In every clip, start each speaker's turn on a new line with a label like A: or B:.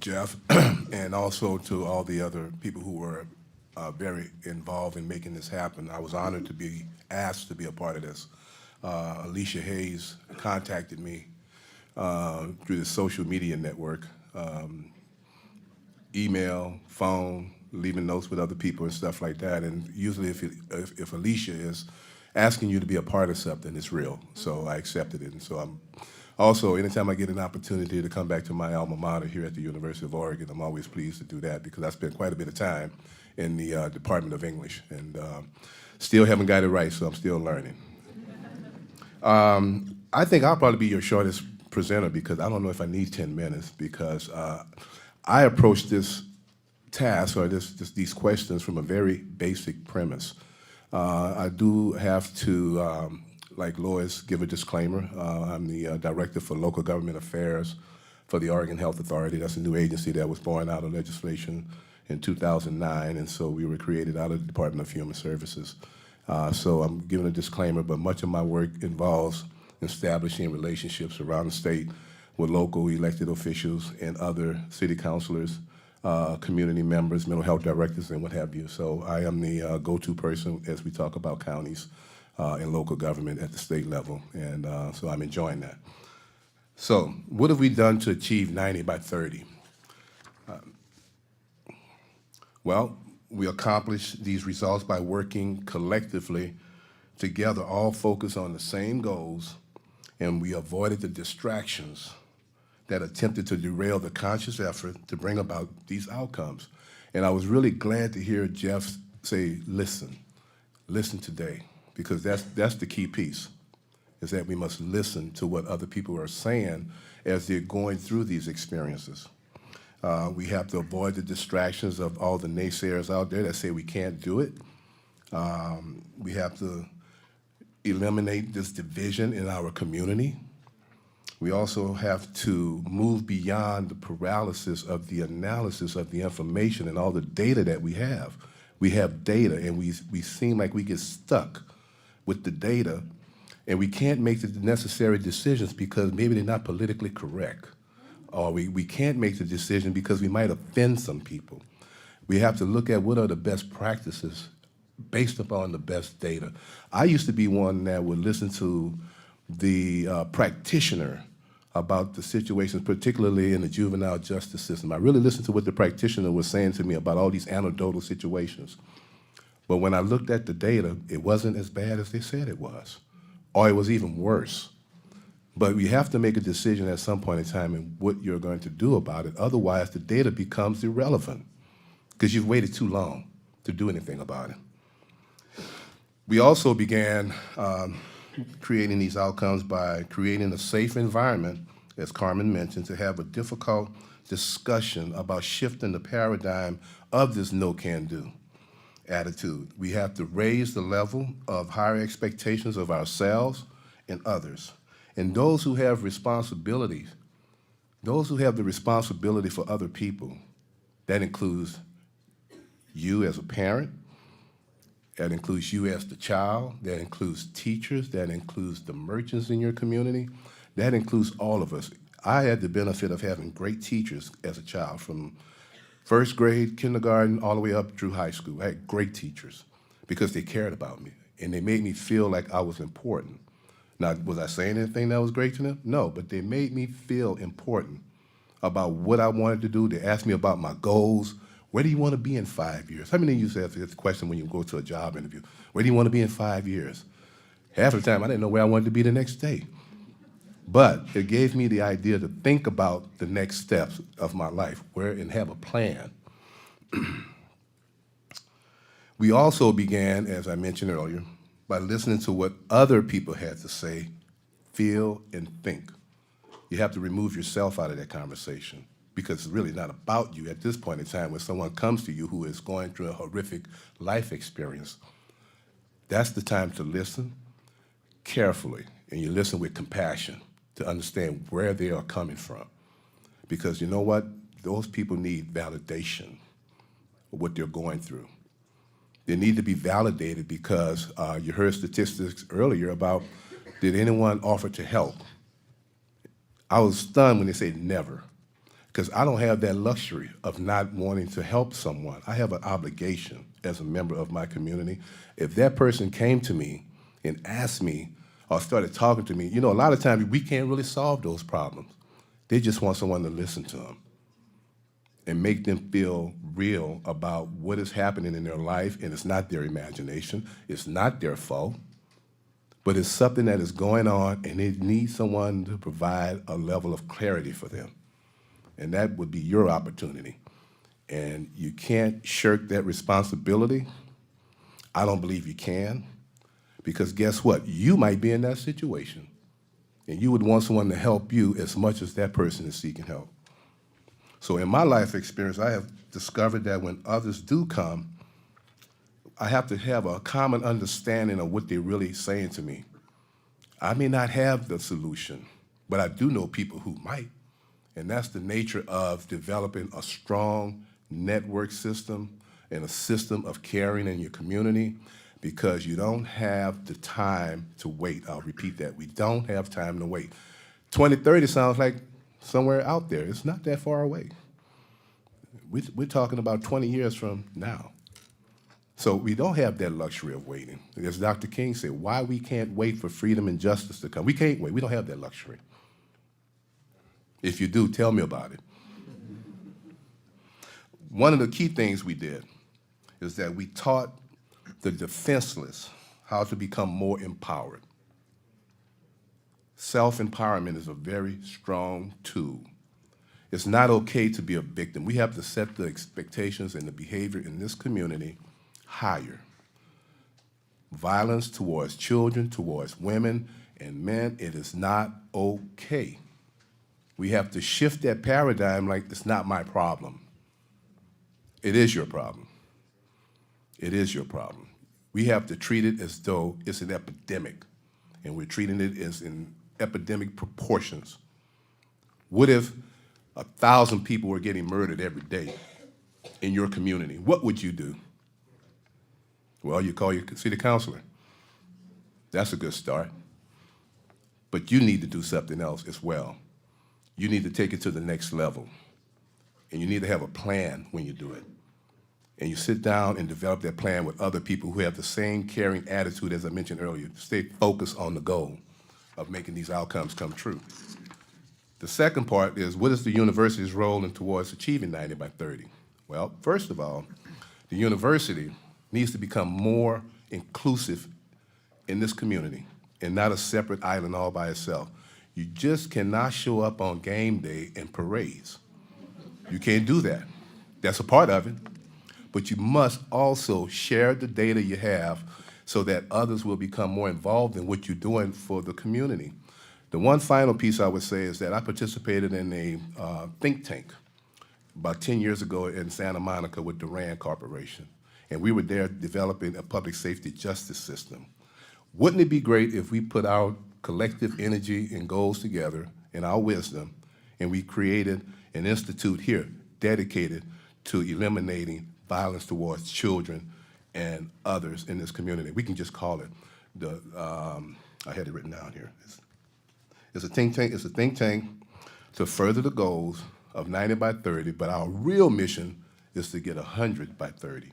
A: Jeff, and also to all the other people who were very involved in making this happen. I was honored to be asked to be a part of this. Alicia Hayes contacted me through the social media network, email, phone, leaving notes with other people and stuff like that. And usually if Alicia is asking you to be a part of something, it's real. So I accepted it. And so I'm also, anytime I get an opportunity to come back to my alma mater here at the University of Oregon, I'm always pleased to do that because I spent quite a bit of time in the Department of English and still haven't got it right, so I'm still learning. I think I'll probably be your shortest presenter because I don't know if I need 10 minutes because I approach this task or these questions from a very basic premise. I do have to, like Lois, give a disclaimer. I'm the Director for Local Government Affairs for the Oregon Health Authority. That's a new agency that was born out of legislation in 2009, and so we were created out of the Department of Human Services. So I'm giving a disclaimer, but much of my work involves establishing relationships around the state with local elected officials and other city councilors, community members, mental health directors, and what have you. So I am the go-to person as we talk about counties and local government at the state level, and so I'm enjoying that. So what have we done to achieve 90 by 30? Well, we accomplished these results by working collectively together, all focused on the same goals, and we avoided the distractions that attempted to derail the conscious effort to bring about these outcomes. And I was really glad to hear Jeff say, listen today, because that's the key piece, is that we must listen to what other people are saying as they're going through these experiences. We have to avoid the distractions of all the naysayers out there that say we can't do it. We have to eliminate this division in our community. We also have to move beyond the paralysis of the analysis of the information and all the data that we have. We have data, and we seem like we get stuck with the data, and we can't make the necessary decisions because maybe they're not politically correct. Or we can't make the decision because we might offend some people. We have to look at what are the best practices based upon the best data. I used to be one that would listen to the practitioner about the situations, particularly in the juvenile justice system. I really listened to what the practitioner was saying to me about all these anecdotal situations. But when I looked at the data, it wasn't as bad as they said it was, or it was even worse. But we have to make a decision at some point in time in what you're going to do about it. Otherwise, the data becomes irrelevant because you've waited too long to do anything about it. We also began creating these outcomes by creating a safe environment, as Carmen mentioned, to have a difficult discussion about shifting the paradigm of this no-can-do attitude. We have to raise the level of higher expectations of ourselves and others. And those who have responsibilities, those who have the responsibility for other people, that includes you as a parent, that includes you as the child, that includes teachers, that includes the merchants in your community, that includes all of us. I had the benefit of having great teachers as a child, from first grade, kindergarten, all the way up through high school. I had great teachers because they cared about me and they made me feel like I was important. Now, was I saying anything that was great to them? No, but they made me feel important about what I wanted to do. They asked me about my goals. Where do you want to be in 5 years? How many of you ask this question when you go to a job interview? Where do you want to be in 5 years? Half the time, I didn't know where I wanted to be the next day. But it gave me the idea to think about the next steps of my life, and have a plan. We also began, as I mentioned earlier, by listening to what other people had to say, feel, and think. You have to remove yourself out of that conversation because it's really not about you at this point in time when someone comes to you who is going through a horrific life experience. That's the time to listen carefully, and you listen with compassion to understand where they are coming from. Because you know what? Those people need validation of what they're going through. They need to be validated because you heard statistics earlier about, did anyone offer to help? I was stunned when they said never. because I don't have that luxury of not wanting to help someone. I have an obligation as a member of my community. If that person came to me and asked me or started talking to me, you know, a lot of times we can't really solve those problems. They just want someone to listen to them and make them feel real about what is happening in their life, and it's not their imagination, it's not their fault, but it's something that is going on, and they need someone to provide a level of clarity for them. And that would be your opportunity. And you can't shirk that responsibility. I don't believe you can, because guess what? You might be in that situation, and you would want someone to help you as much as that person is seeking help. So in my life experience, I have discovered that when others do come, I have to have a common understanding of what they're really saying to me. I may not have the solution, but I do know people who might. And that's the nature of developing a strong network system and a system of caring in your community, because you don't have the time to wait. I'll repeat that. We don't have time to wait. 2030 sounds like somewhere out there. It's not that far away. We're talking about 20 years from now. So we don't have that luxury of waiting. As Dr. King said, why we can't wait for freedom and justice to come. We can't wait. We don't have that luxury. If you do, tell me about it. One of the key things we did is that we taught the defenseless how to become more empowered. Self-empowerment is a very strong tool. It's not okay to be a victim. We have to set the expectations and the behavior in this community higher. Violence towards children, towards women and men, it is not okay. We have to shift that paradigm like it's not my problem. It is your problem. It is your problem. We have to treat it as though it's an epidemic, and we're treating it as in epidemic proportions. What if 1,000 people were getting murdered every day in your community? What would you do? Well, you call your city councilor. That's a good start. But you need to do something else as well. You need to take it to the next level. And you need to have a plan when you do it. And you sit down and develop that plan with other people who have the same caring attitude as I mentioned earlier. Stay focused on the goal of making these outcomes come true. The second part is, what is the university's role in towards achieving 90 by 30? Well, first of all, the university needs to become more inclusive in this community and not a separate island all by itself. You just cannot show up on game day and parades. You can't do that. That's a part of it. But you must also share the data you have so that others will become more involved in what you're doing for the community. The one final piece I would say is that I participated in a think tank about 10 years ago in Santa Monica with the RAND Corporation. And we were there developing a public safety justice system. Wouldn't it be great if we put our collective energy and goals together and our wisdom, and we created an institute here dedicated to eliminating violence towards children and others in this community? We can just call it the, I had it written down here. It's a think tank. It's a think tank to further the goals of 90 by 30, but our real mission is to get 100 by 30.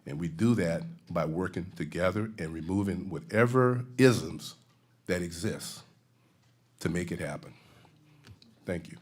A: And we do that by working together and removing whatever isms that exist to make it happen. Thank you.